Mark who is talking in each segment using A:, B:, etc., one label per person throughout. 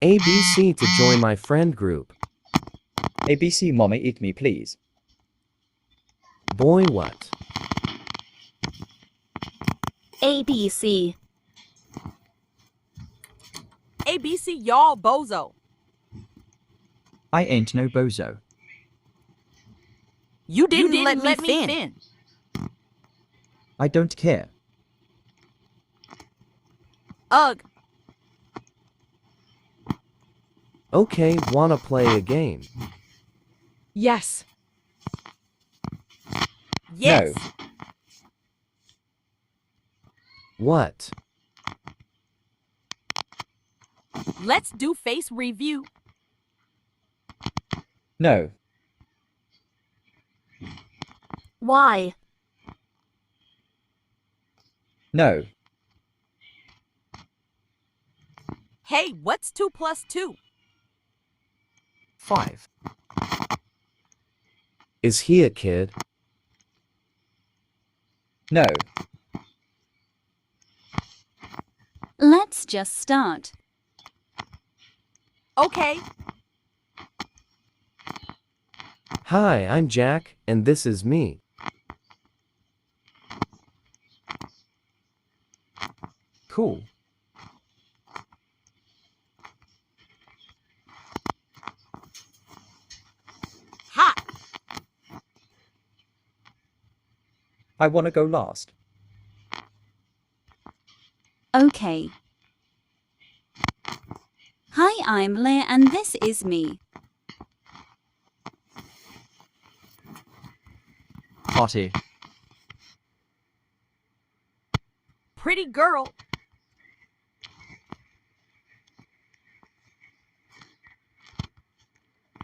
A: ABC to join my friend group.
B: ABC, mommy, eat me, please.
A: Boy, what?
C: ABC.
D: ABC, y'all bozo.
B: I ain't no bozo.
D: You didn't let me fin.
B: I don't care.
D: Ugh.
A: Okay, wanna play a game?
D: Yes. Yes.
B: No.
A: What?
D: Let's do face review.
B: No.
C: Why?
B: No.
D: Hey, what's 2 plus 2?
B: 5.
A: Is he a kid?
B: No.
E: Let's just start.
D: Okay.
A: Hi, I'm Jack, and this is me.
B: Cool.
D: Hot.
B: I want to go last.
E: Okay. Hi, I'm Leah and this is me.
B: Party.
D: Pretty girl.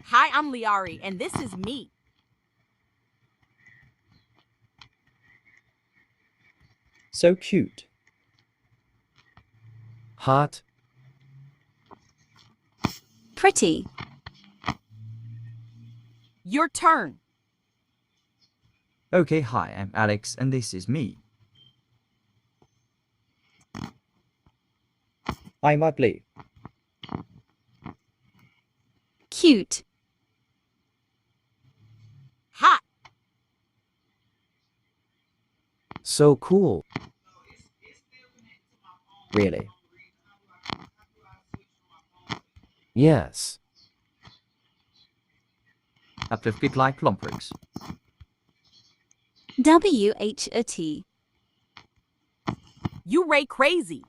D: Hi, I'm Liari, and this is me.
B: So cute.
A: Hot?
E: Pretty.
D: Your turn.
B: Okay, hi, I'm Alex and this is me. I'm ugly.
E: Cute.
D: Hot.
A: So cool.
B: Really.
A: Yes.
B: Att lyft like plompricks.
E: WHAT.
D: You Ray crazy.